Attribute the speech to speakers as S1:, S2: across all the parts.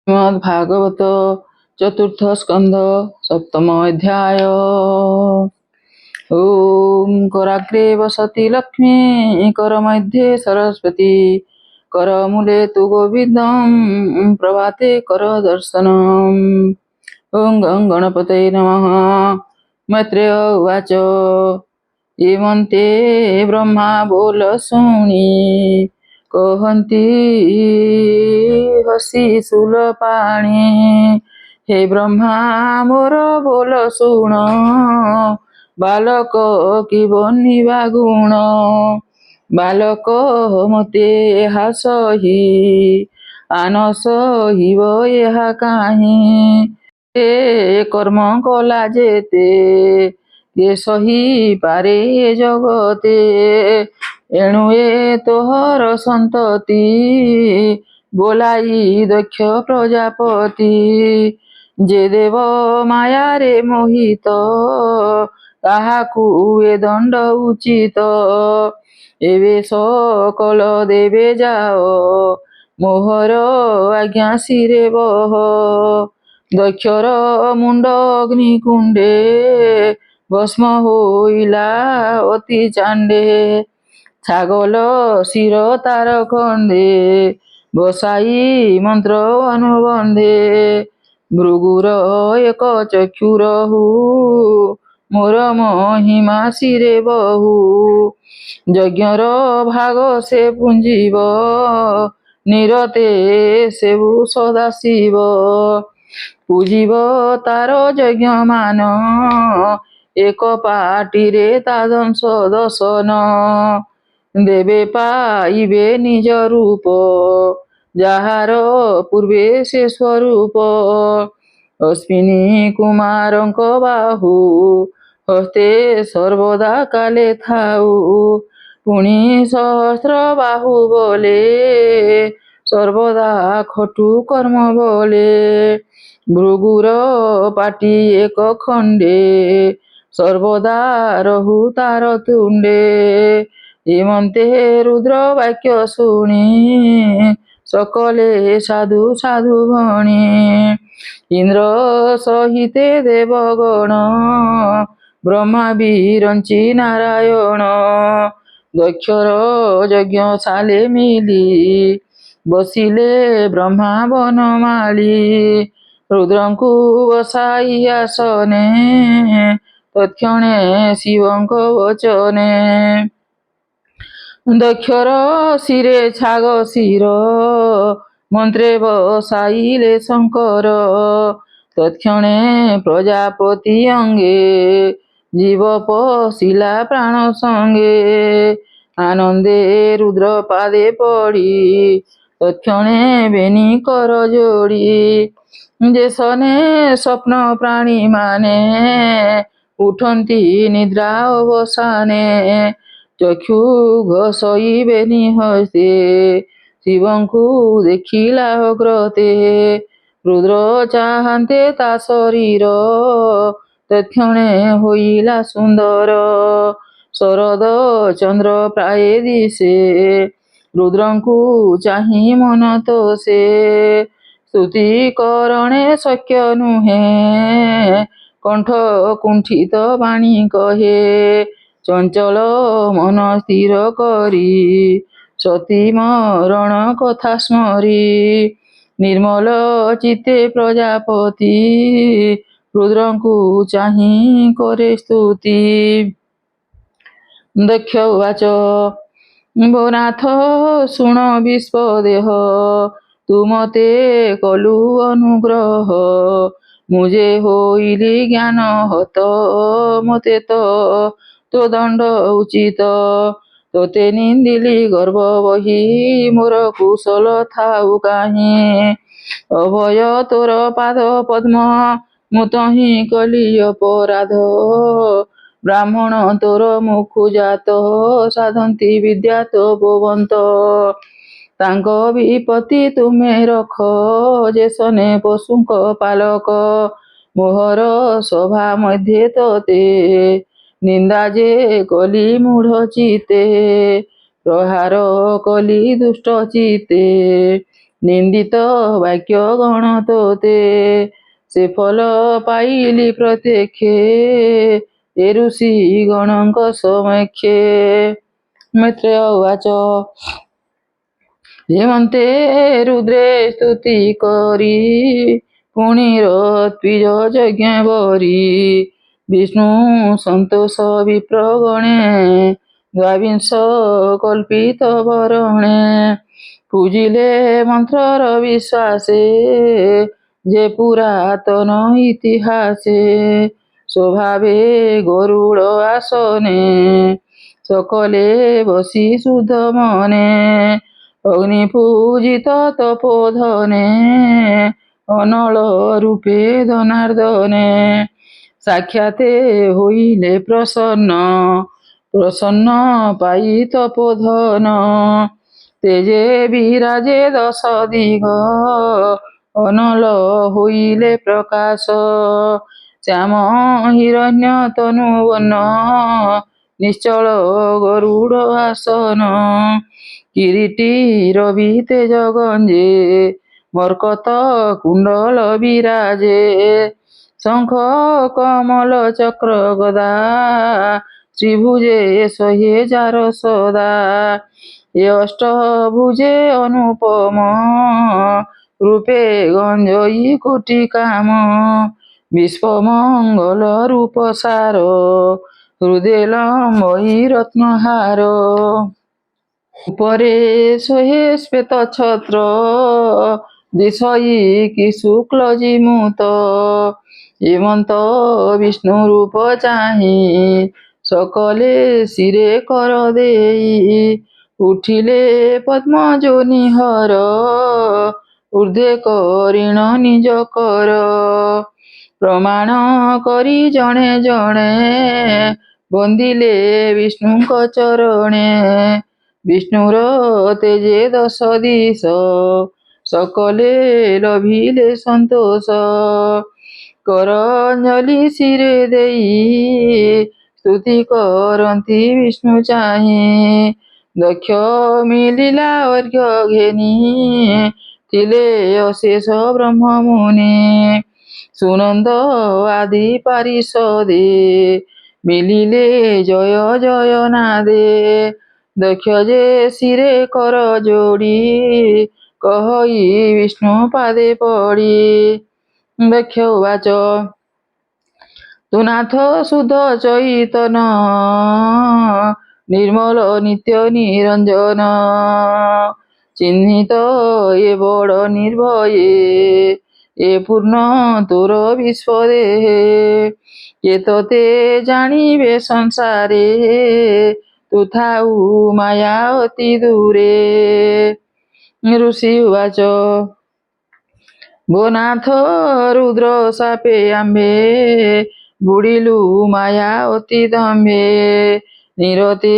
S1: श्रीमद्भागवत चतुर्थ स्कंध सप्तम अध्याय। ओम कराग्रे वसति लक्ष्मी करमध्ये सरस्वती करमूले तु गोविंदं प्रभाते कर दर्शनम्। ओं गं गणपतये नमः। मैत्रेय उवाच एवं ते ब्रह्मा बोल शुणी कहन्ति हसी शूलपाणि। हे ब्रह्मा मोर बोल शुण बालक कि बनिबा गुण। बालक मते ଏହା ସହି ଆନ ସହିବ ଏହା କାହିଁ। ଏ କର୍ମ କଲା ଯେତେ କେ ସହି ପାରେ ଜଗତେ। ଏଣୁ ଏ ତୋହର ସନ୍ତତି ବୋଲାଇ ଦକ୍ଷ ପ୍ରଜାପତି। ଯେ ଦେବ ମାୟାରେ ମୋହିତ ତାହାକୁ ଏ ଦଣ୍ଡ ଉଚିତ। ଏବେ ସକଳ ଦେବେ ଯାଅ ମୋହର ଆଜ୍ଞା ଶିରେ ବହ। ଦକ୍ଷର ମୁଣ୍ଡ ଅଗ୍ନିକୁଣ୍ଡେ ଭସ୍ମ ହୋଇଲା ଅତି ଚାଣ୍ଡେ। ଛାଗଲ ଶିର ତାର ଖଣ୍ଡେ ବସାଇ ମନ୍ତ୍ର ଅନୁବନ୍ଧେ। ଭୃଗୁର ଏକ ଚକ୍ଷୁ ରହୁ ମୋର ମହିମା ଶିରେ ବହୁ। ଯଜ୍ଞର ଭାଗ ସେ ପୁଞ୍ଜିବ ନିରତେ ସେବୁ ସଦାଶିବ। ପୂଜିବ ତାର ଯଜ୍ଞମାନ ଏକ ପାଟିରେ ତା ଦଂଶ ଦଶନ। ଦେବେ ପାଇବେ ନିଜ ରୂପ ଯାହାର ପୂର୍ବେ ସେ ସ୍ୱରୂପ। ଅଶ୍ବିନୀ କୁମାରଙ୍କ ବାହୁ ହସ୍ତେ ସର୍ବଦା କାଲେ ଥାଉ। ପୁଣି ସହସ୍ର ବାହୁ ବଲେ ସର୍ବଦା ଖଟୁ କର୍ମ ବଲେ। ଭୃଗୁର ପାଟି ଏକ ଖଣ୍ଡେ ସର୍ବଦା ରହୁ ତାର ତୁଣ୍ଡେ। ଏମନ୍ତେ ରୁଦ୍ର ବାକ୍ୟ ଶୁଣି ସକଲେ ସାଧୁ ସାଧୁ ଭଣି। ଇନ୍ଦ୍ର ସହିତେ ଦେବଗଣ ବ୍ରହ୍ମା ବିରଞ୍ଚି ନାରାୟଣ। ଦକ୍ଷର ଯଜ୍ଞଶାଳେ ମିଲି ବସିଲେ ବ୍ରହ୍ମା ବନମାଳି। ରୁଦ୍ରଙ୍କୁ ବସାଇ ଆସନେ ତତ୍କ୍ଷଣେ ଶିବଙ୍କ ବଚନେ। ଦକ୍ଷର ଶିରେ ଛାଗ ଶିର ମନ୍ତ୍ରେ ବସାଇଲେ ଶଙ୍କର। ତତ୍କ୍ଷଣେ ପ୍ରଜାପତି ଅଙ୍ଗେ ଜୀବ ପଶିଲା ପ୍ରାଣ ସଙ୍ଗେ। ଆନନ୍ଦେ ରୁଦ୍ର ପାଦେ ପଡ଼ି ତତ୍କ୍ଷଣେ ବେନି କର ଯୋଡ଼ି। ଯେ ସନେ ସ୍ୱପ୍ନ ପ୍ରାଣୀ ମାନେ ଉଠନ୍ତି ନିଦ୍ରା ଅବସାନେ। ଚକ୍ଷୁ ଘଷଇବେନି ହସ୍ତେ ଶିବଙ୍କୁ ଦେଖିଲା ଅଗ୍ରତେ। ରୁଦ୍ର ଚାହାନ୍ତେ ତା ଶରୀର ତତ୍କ୍ଷଣେ ହୋଇଲା ସୁନ୍ଦର। ଶରଦ ଚନ୍ଦ୍ର ପ୍ରାୟ ଦିଶେ ରୁଦ୍ରଙ୍କୁ ଚାହିଁ ମନ ତୋଷେ। ସ୍ତୁତି କରଣେ ଶକ୍ୟ ନୁହେଁ କଣ୍ଠ କୁଣ୍ଠିତ ବାଣୀ କହେ। ଚଞ୍ଚଳ ମନ ସ୍ଥିର କରି ସତୀ ମରଣ କଥା ସ୍ମରି। ନିର୍ମଳ ଚିତ୍ତେ ପ୍ରଜାପତି ରୁଦ୍ରଙ୍କୁ ଚାହିଁ କରେ ସ୍ତୁତି। ଦକ୍ଷ ଉବାଚ ଭୋ ନାଥ ଶୁଣ ବିଶ୍ୱଦେହ ତୁ ମତେ କଲୁ ଅନୁଗ୍ରହ। ମୁଁ ଯେ ହୋଇଲି ଜ୍ଞାନ ହତ ମତେ ତୋ ଦଣ୍ଡ ଉଚିତ। ତୋତେ ନିନ୍ଦିଲି ଗର୍ବ ବହି ମୋର କୁଶଳ ଥାଉ କାହିଁ। ଅଭୟ ତୋର ପାଦ ପଦ୍ମ ମୁଁ ତହିଁ କଲି ଅପରାଧ। ବ୍ରାହ୍ମଣ ତୋର ମୁଖୁ ଜାତ ସାଧନ୍ତି ବିଦ୍ୟା ତପୋବନ୍ତ। ତାଙ୍କ ବିପତ୍ତି ତୁମେ ରଖ ଯେ ସନେ ପଶୁଙ୍କ ପାଲକ। ମୋହର ସଭା ମଧ୍ୟରେ ତତେ ନିନ୍ଦା ଯେ କଲି ମୂଢ଼ ଚିତେ। ପ୍ରହାର କଲି ଦୁଷ୍ଟ ଚିତେ ନିନ୍ଦିତ ବାକ୍ୟ ଗଣ ତୋତେ ସେ ଫଲ ପାଇଲି ପ୍ରତ୍ୟକ୍ଷେ ଏ ଋଷି ଗଣଙ୍କ ସମକ୍ଷେ। ମୈତ୍ରେୟ ଉବାଚ ହେମନ୍ତେ ରୁଦ୍ରେ ସ୍ତୁତି କରି ପୁଣିର ତ୍ୱିଜ ଯଜ୍ଞ ବରି ବିଷ୍ଣୁ ସନ୍ତୋଷ ବିପ୍ରଗଣେ ଦ୍ୱାବିଂଶ କଳ୍ପିତ ବରଣେ ପୂଜିଲେ ମନ୍ତ୍ରର ବିଶ୍ୱାସେ ଯେ ପୁରାତନ ଇତିହାସେ ସ୍ୱଭାବେ ଗରୁଡ଼ ଆସନେ সকলে বসি শুদ্ধ মনে অগ্নি পূজিত তপোধনে অনল রূপে ধনার্দনে সাক্ষাতে হইলে প্রসন্ন প্রসন্ন পাই তপোধন তেজে বিরাজে দশ দিগ অনল হইলে প্রকাশ শ্যাম হিরণ্য তনু বর্ণ নিশ্চল গরুড় আসন কিরীটি রবি তেজ গঞ্জে মর্কত কুণ্ডল বিরাজে শঙ্খ কমল চক্র গদা ত্রিভুজে সহে যার সদা এ অষ্টভুজে অনুপম রূপে গঞ্জয়ী কোটি কাম বিশ্বমঙ্গল রূপ সার হৃদে লম্বই রত্নহার উপরে সোহে শ্বেত ছত্র দিশই কি শুক্ল জিমুত হেমন্ত বিষ্ণু রূপ চাহি সকলে শিরে কর দেই উঠিলে পদ্ম যোনি হর ঊর্ধ্বে করিণ নিজ কর প্রমাণ କରି ଜଣେ ଜଣେ ବନ୍ଦିଲେ ବିଷ୍ଣୁଙ୍କ ଚରଣେ ବିଷ୍ଣୁର ତେଜେ ଦଶ ଦିଶ সকলে ଲଭିଲେ ସନ୍ତୋଷ କରଞ୍ଜଳି ଶିରେ ଦେଇ ସ୍ତୁତି କରନ୍ତି ବିଷ୍ଣୁ ଚାହିଁ ଦକ୍ଷ ମିଳିଲା ଅର୍ଘ୍ୟ ଘେନି ଥିଲେ ଅଶେଷ ବ୍ରହ୍ମ ମୁନି ସୁନନ୍ଦ ଆଦି ପାରିଷଦେ ମିଳିଲେ ଜୟ ଜୟ ନାଦେ ଦକ୍ଷ ଯେ ଶିରେ କର ଯୋଡ଼ି କହଇ ବିଷ୍ଣୁ ପାଦେ ପଡ଼ି ଦକ୍ଷ ଉବାଚ ତୁ ନାଥ ଶୁଦ୍ଧ ଚୈତନ ନିର୍ମଳ ନିତ୍ୟ ନିରଞ୍ଜନ ଚିହ୍ନିତ ଏ ବଡ଼ ନିର୍ଭୟେ ଏ ପୂର୍ଣ୍ଣ ତୋର ବିଶ୍ୱଦେହେ କେ ତୋତେ ଜାଣିବେ ସଂସାରେ ତୁ ଥାଉ ମାୟା ଅତି ଦୂରେ ଋଷି ଉବାଚ ଭୋ ନାଥ ରୁଦ୍ର ସାପେ ଆମ୍ଭେ ବୁଡ଼ିଲୁ ମାୟା ଅତି ଦମ୍ଭେ ନିରତେ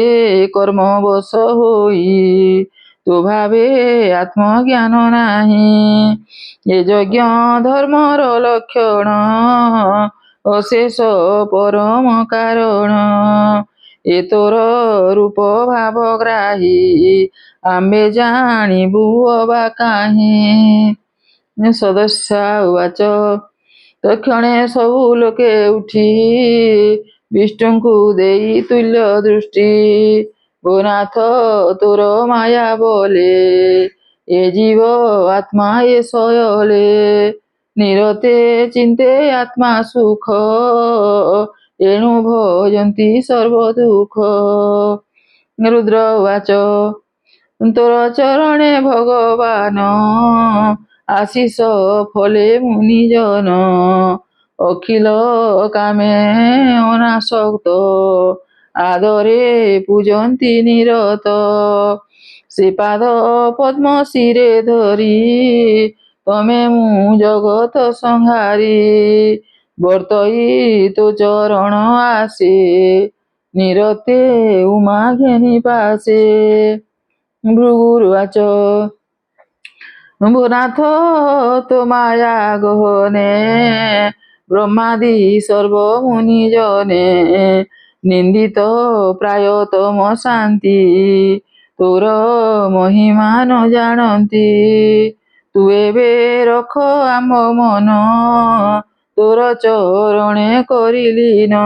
S1: କର୍ମ ବଶ ହୋଇ ତୁ ଭାବେ ଆତ୍ମଜ୍ଞାନ ନାହିଁ ଏ ଯଜ୍ଞ ଧର୍ମର ଲକ୍ଷଣ ଅଶେଷ ପରମ କାରଣ ଏ ତୋର ରୂପ ଭାବ ଗ୍ରାହୀ ଆମ୍ଭେ ଜାଣିବୁ ଅବା କାହିଁ ସଦସ୍ୟା ଉବାଚ ତକ୍ଷଣେ ସବୁ ଲୋକେ ଉଠି ବିଷ୍ଣୁଙ୍କୁ ଦେଇ ତୁଲ୍ୟ ଦୃଷ୍ଟି ଓ ନାଥ ତୋର ମାୟା ବୋଲେ ଏ ଜୀବ ଆତ୍ମା ଏ ସୟଲେ ନିରତେ ଚିନ୍ତେ ଆତ୍ମା ସୁଖ ଏଣୁ ଭଜନ୍ତି ସର୍ବ ଦୁଃଖ ରୁଦ୍ର ଉବାଚ ତୋର ଚରଣେ ଭଗବାନ ଆଶିଷ ଫଲେ ମୁନିଜନ ଅଖିଳ କାମେ ଅନାସକ୍ତ ଆଦରେ ପୂଜନ୍ତି ନିରତ ସେ ପାଦ ପଦ୍ମ ଶିରେ ଧରି ତମେ ମୁଁ ଜଗତ ସଂହାରୀ ବର୍ତ୍ତଇ ତୋ ଚରଣ ଆସେ ନିରତେ ଉମା ଘେନି ପାସେ ଭୃଗୁରୁବାଚ ভূনাথ তো মায়া গহনে ব্রহ্মাদি সর্বমুনি জনে নিন্দিত প্রায় তম শান্তি তোর মহিমা ন জানନ୍ତି ତୁ ଏବେ ରଖ ଆମ ମନ ତୋର ଚରଣେ କରିଲିନ।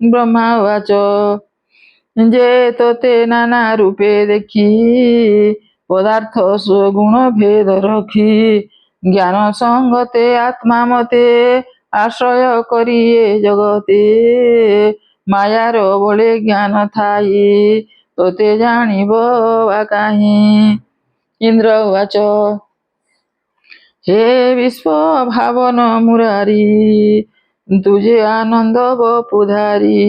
S1: ବ୍ରହ୍ମା ଉବାଚ ଯେ ତୋତେ ନାନା ରୂପେ ଦେଖି ପଦାର୍ଥ ସ୍ୱଗୁଣ ଭେଦ ରଖି ଜ୍ଞାନ ସଙ୍ଗତେ ଆତ୍ମା ମତେ ଆଶ୍ରୟ କରି ଏ ଜଗତେ ମାୟାର ବଳେ ଜ୍ଞାନ ଥାଇ ତୋତେ ଜାଣିବ ବା କାହିଁ। ଇନ୍ଦ୍ର ଉବାଚ ହେ ବିଶ୍ୱ ଭାବନ ମୁରାରି ତୁଜେ ଆନନ୍ଦ ବପୁଧାରୀ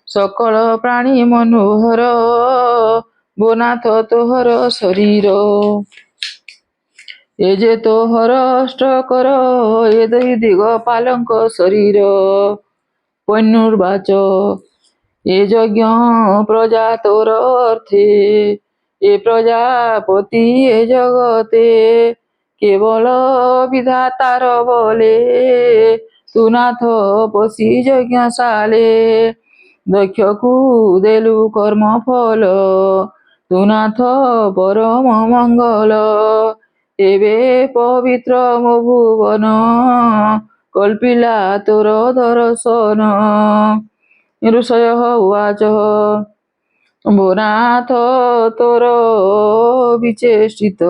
S1: ସକଳ ପ୍ରାଣୀ ମନୋହର ବୋନାଥ ତୋହର ଶରୀର। ଏ ଯେ ତୋହର ଅଷ୍ଟକର ଏ ଦୁଇ ଦିଗ ପାଲଙ୍କ ଶରୀର। ପନ୍ୟୁର୍ବାଚ ଏ ଯଜ୍ଞ ପ୍ରଜା ତୋର ଅର୍ଥେ ଏ ପ୍ରଜାପତି ଏ ଜଗତେ କେବଳ ବିଧାତାର ବଲେ ତୁ ନାଥ ପଶି ଯଜ୍ଞଶାଳେ। ଦକ୍ଷକୁ ଦେଲୁ କର୍ମ ଫଳ ତୁ ନାଥ ପରମ ମଙ୍ଗଳ। ଏବେ ପବିତ୍ର ମୋ ଭୁବନ କଳ୍ପିଲା ତୋର ଦର୍ଶନ। ଋଷୟ ଉବାଚ ଭୋନାଥ ତୋର ବିଚେଷ୍ଟିତ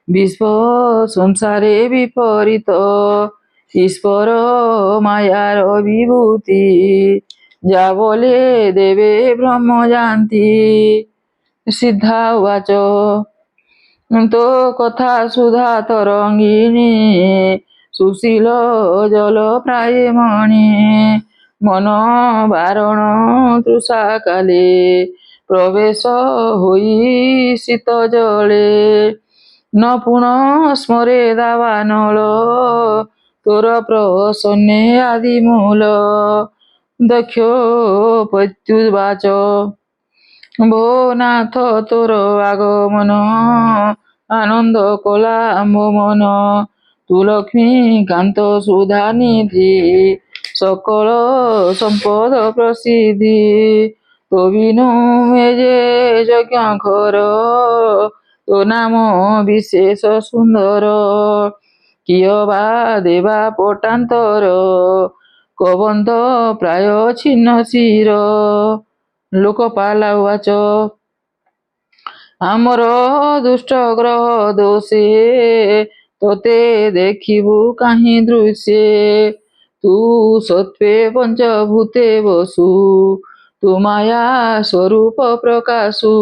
S1: ବିଶ୍ୱ ସଂସାରେ ବିପରୀତ ଈଶ୍ୱର ମାୟାର ବିଭୂତି যা বলে দেবে ব্রহ্ম জানতি। সিদ্ধা উবাচ তো কথা সুধা তরঙ্গিনী সুশীল জল প্রায় মণি মন বারণ তৃষা কালে প্রবেশ হই শীত জলে ন পুণ স্মরে দাবানল তোর প্রসন্নে আদিমূল। দক্ষ প্রত্যুবাচ ভো নাথ তোর আগমন আনন্দ কলা আম্ভ মন তু লক্ষ্মী কান্ত সুধা নিধি সকল সম্পদ প্রসিদ্ধি তো বিনু এ যে যজ্ঞ ঘর তো নাম বিশেষ সুন্দর কিয় বা দেবা পটান্তর কবন্ত প্রায় ছিন্ন শির। ଲୋକପାଲା ଉବାଚ ଆମର ଦୁଷ୍ଟ ଗ୍ରହ ଦୋଷେ ତୋତେ ଦେଖିବୁ କାହିଁ ଦୃଶ୍ୟେ ତୁ ସତ୍ୱେ ପଞ୍ଚଭୂତେ ବସୁ ତୁ ମାୟା ସ୍ୱରୂପ ପ୍ରକାଶୁ।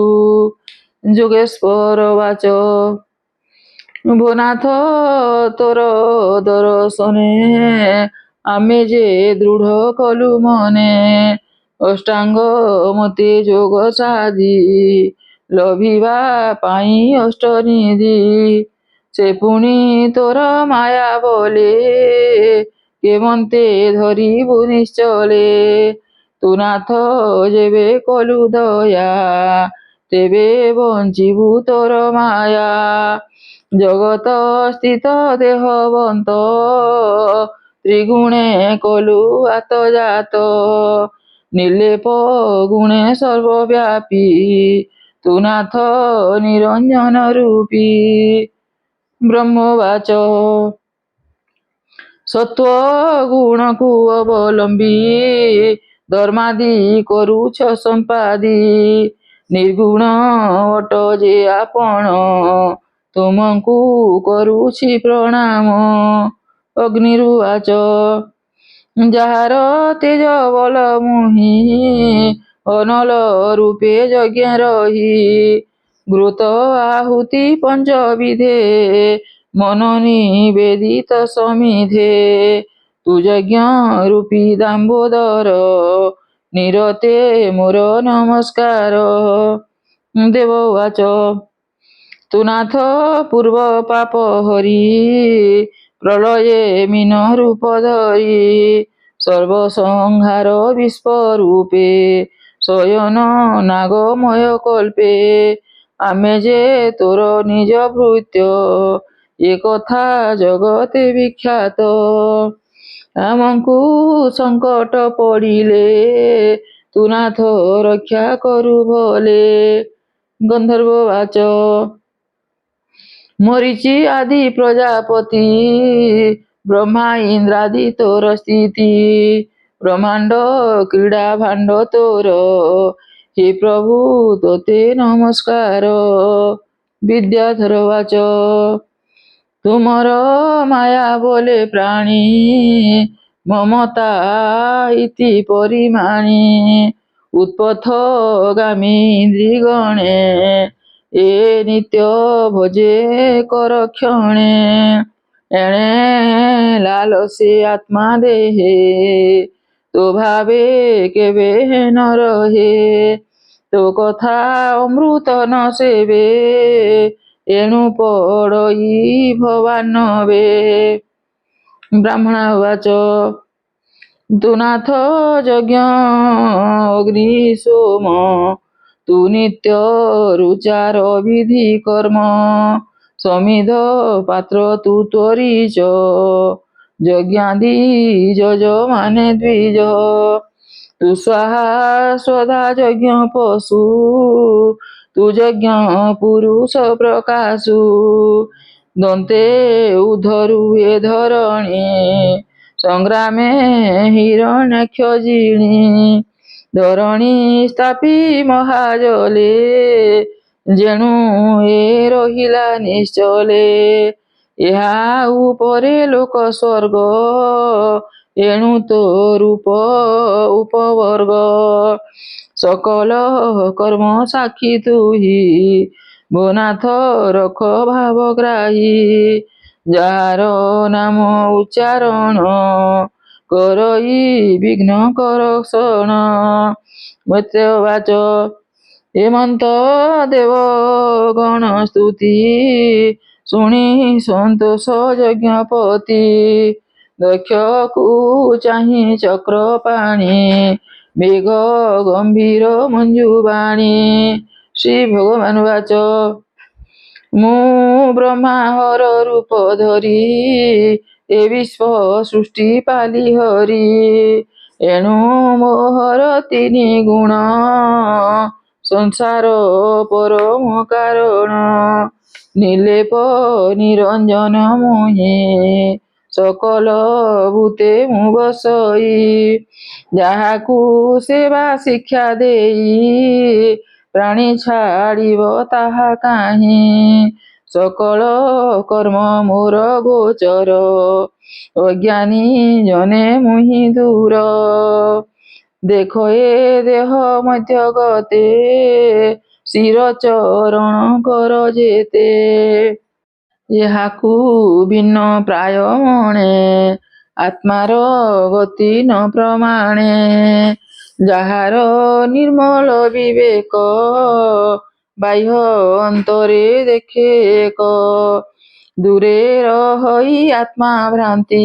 S1: ଯୋଗେଶ୍ୱର ଉବାଚ ଭୋନାଥ ତୋର ଦର୍ଶନେ ଆମେ ଯେ ଦୃଢ଼ କଲୁ ମନେ ଅଷ୍ଟାଙ୍ଗ ମତେ ଯୋଗ ସାଧି ଲଭିବା ପାଇଁ ଅଷ୍ଟନିଧି ସେ ପୁଣି ତୋର ମାୟା ବଲେ କେମନ୍ତେ ଧରିବୁ ନିଶ୍ଚଲେ ତୁ ନାଥ ଯେବେ କଲୁ ଦୟା ତେବେ ବଞ୍ଚିବୁ ତୋର ମାୟା। ଜଗତ ସ୍ଥିତ ଦେହବନ୍ତ ତ୍ରିଗୁଣେ କଲୁ ଆତଜାତ ନିର୍ଲେପ ଗୁଣେ ସର୍ବବ୍ୟାପୀ ତୁ ନାଥ ନିରଞ୍ଜନ ରୂପୀ। ବ୍ରହ୍ମବାଚ ସତ୍ୱ ଗୁଣକୁ ଅବଲମ୍ବୀ ଧର୍ମାଦି କରୁଛ ସମ୍ପାଦି ନିର୍ଗୁଣ ଅଟ ଯେ ଆପଣ ତୁମକୁ କରୁଛି ପ୍ରଣାମ। ଅଗ୍ନିରୁବାଚ ଯାହାର ତେଜ ବଳ ମୁହିଁ ଅନଲ ରୂପେ ଯଜ୍ଞ ରହି ଘୃତ ଆହୁତି ପଞ୍ଚବିଧେ ମନ ନିବେଦିତ ସମିଧେ ତୁ ଯଜ୍ଞ ରୂପୀ ଦାମ୍ବୋଦର ନିରତେ ମୋର ନମସ୍କାର। ଦେବ ଉବାଚ ତୁ ନାଥ ପୂର୍ବ ପାପ ହରି ପ୍ରଳয়ে ମୀନ ରୂପ ଧରି ସର୍ବସଂହାର ବିଶ୍ୱରୂପେ ଶୟନ ନାଗମୟ କଳ୍ପେ ଆମେ ଯେ ତୋର ନିଜ ଭୃତ୍ୟ ଏ କଥା ଜଗତେ ବିଖ୍ୟାତ। ଆମକୁ ସଙ୍କଟ ପଡ଼ିଲେ ତୁ ନାଥ ରକ୍ଷା କରୁ ଭଲେ। ଗନ୍ଧର୍ବ ବାଚ ମରିଚି ଆଦି ପ୍ରଜାପତି ବ୍ରହ୍ମା ଇନ୍ଦ୍ରାଦି ତୋର ସ୍ଥିତି ବ୍ରହ୍ମାଣ୍ଡ କ୍ରୀଡ଼ା ଭାଣ୍ଡ ତୋର ହେ ପ୍ରଭୁ ତୋତେ ନମସ୍କାର। ବିଦ୍ୟାଧର ବାଚ ତୁମର ମାୟା ବୋଲେ ପ୍ରାଣୀ ମମତା ଇତି ପରିମାଣୀ ଉତ୍ପଥ ଗାମୀ ଇନ୍ଦ୍ରିଗଣେ ଏ ନିତ୍ୟ ଭୋଜେ କର କ୍ଷଣେ ଏଣେ ଲାଲସେ ଆତ୍ମା ଦେହେ ତୋ ଭାବେ କେବେ ନ ରହେ ତୋ କଥା ଅମୃତ ନ ସେବେ ଏଣୁ ପଡ଼ଇ ଭବାନବେ। ବ୍ରାହ୍ମଣ ବାଚ ତୁ ନାଥ ଯଜ୍ଞ ଅଗ୍ନି ସୋମ ତୁ ନିତ୍ୟ ରୁଚାର ବିଧି କର୍ମ ସମିଧ ପାତ୍ର ତୁ ତ୍ୱରିଚ ଯଜ୍ଞାଦି ଯଜମାନେ ଦ୍ୱିଜ ତୁ ସ୍ୱାହା ସ୍ୱଧା ଯଜ୍ଞ ପଶୁ ତୁ ଯଜ୍ଞ ପୁରୁଷ ପ୍ରକାଶୁ ଦନ୍ତେ ଉଧରୁ ଏ ଧରଣୀ ସଂଗ୍ରାମେ ହିରଣ୍ୟାକ୍ଷ ଜିଣି ଧରଣୀ ସ୍ଥାପି ମହାଜଲେ ଯେଣୁ ଏ ରହିଲା ନିଶ୍ଚଲେ ଏହା ଉପରେ ଲୋକ ସ୍ୱର୍ଗ ଏଣୁ ତୋ ରୂପ ଉପବର୍ଗ ସକଳ କର୍ମ ସାକ୍ଷୀ ତୁହି ଭୁନାଥ ରଖ ଭାବଗ୍ରାହୀ ଯାହାର ନାମ ଉଚ୍ଚାରଣ କରଇ ବିଘ୍ନ କରସଣ। ମୈତ୍ରେୟ ବାଚ ହେମନ୍ତ ଦେବ ଗଣ ସ୍ତୁତି ଶୁଣି ସନ୍ତୋଷ ଯଜ୍ଞପତି ଦକ୍ଷକୁ ଚାହିଁ ଚକ୍ର ପାଣି ମେଘ ଗମ୍ଭୀର ମଞ୍ଜୁବାଣୀ। ଶ୍ରୀ ଭଗବାନ ବାଚ ମୁଁ ବ୍ରହ୍ମାହର ରୂପ ଧରି ଏ ବିଶ୍ୱ ସୃଷ୍ଟି ପାଲି ହରି ଏଣୁ ମୋହର ତିନି ଗୁଣ ସଂସାର ପରମ କାରଣ ନିର୍ଲେପ ନିରଞ୍ଜନ ମୋହି ସକଳ ଭୂତେ ମୁଁ ବସଇ ଯାହାକୁ ସେବା ଶିକ୍ଷା ଦେଇ ପ୍ରାଣୀ ଛାଡ଼ିବ ତାହା କାହିଁ ସକଳ କର୍ମ ମୋର ଗୋଚର ଅଜ୍ଞାନୀ ଜନେ ମୁହିଁ ଦୂର ଦେଖ ଏ ଦେହ ମଧ୍ୟ ଗତେ ଶିର ଚରଣ କର ଯେତେ ଏହାକୁ ଭିନ୍ନ ପ୍ରାୟ ମଣେ ଆତ୍ମାର ଗତି ନ ପ୍ରମାଣେ ଯାହାର ନିର୍ମଳ ବିବେକ ବାହ୍ୟ ଅନ୍ତରେ ଦେଖେ ଏକ ଦୂରେ ରହି ଆତ୍ମା ଭ୍ରାନ୍ତି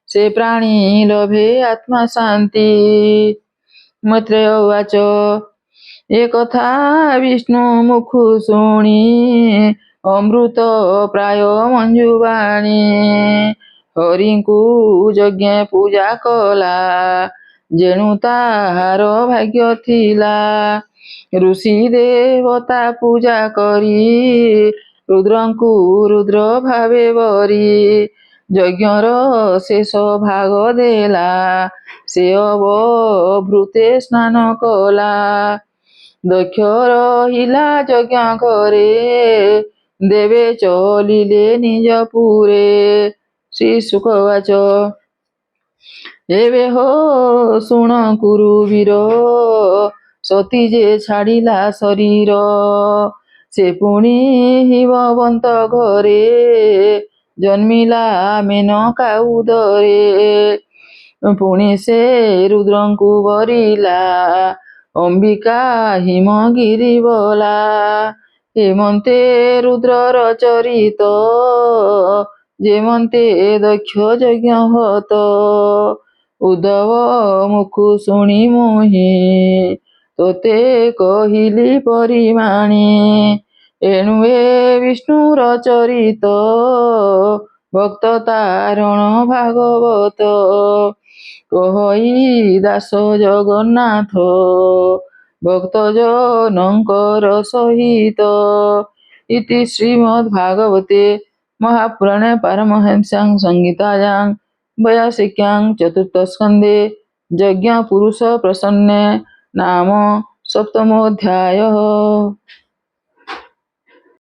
S1: ସେ ପ୍ରାଣୀ ଲଭେ ଆତ୍ମା ଶାନ୍ତି। ମୈତ୍ରେୟ ବାଚ ଏ କଥା ବିଷ୍ଣୁ ମୁଖୁ ଶୁଣି ଅମୃତ ପ୍ରାୟ ମଞ୍ଜୁବାଣୀ ହରିଙ୍କୁ ଯଜ୍ଞ ପୂଜା କଲା ଯେଣୁ ତାହାର ଭାଗ୍ୟ ଥିଲା ଋଷି ଦେବତା ପୂଜା କରି ରୁଦ୍ରଙ୍କୁ ରୁଦ୍ର ଭାବେ ବରି ଯଜ୍ଞର ଶେଷ ଭାଗ ଦେଲା ସେ ଅବଭୃତେ ସ୍ନାନ କଲା ଦକ୍ଷ ରହିଲା ଯଜ୍ଞ ଘରେ ଦେବେ ଚଲିଲେ ନିଜପୁରେ। ଶ୍ରୀ ଶୁକ ବାଚ ଏବେ ହୋ ଶୁଣ କୁରୁବୀର ସତୀ ଯେ ଛାଡ଼ିଲା ଶରୀର ସେ ପୁଣି ହିମବନ୍ତ ଘରେ ଜନ୍ମିଲା ମେନକା ଉଦରେ ପୁଣି ସେ ରୁଦ୍ରଙ୍କୁ ବରିଲା ଅମ୍ବିକା ହିମଗିରି ବଲା ହେମନ୍ତେ ରୁଦ୍ରର ଚରିତ ଯେମନ୍ତେ ଦକ୍ଷ ଯଜ୍ଞ ହତ ଉଦ୍ଧବ ମୁଖୁ ଶୁଣି ମୋହି ତୋତେ କହିଲି ପରିମାଣୀ ଏଣୁ ଏ ବିଷ୍ଣୁର ଚରିତ ଭକ୍ତ ତାରଣ ଭାଗବତ କହଇ ଦାସ ଜଗନ୍ନାଥ ଭକ୍ତ ଜନଙ୍କର ସହିତ इति श्रीमद्भागवते महापुराणे पारमहंस्यां संहितायां वैयासिक्यां चतुर्थस्कन्धे यज्ञपुरुषप्रसन्ने नाम सप्तमोऽध्यायः।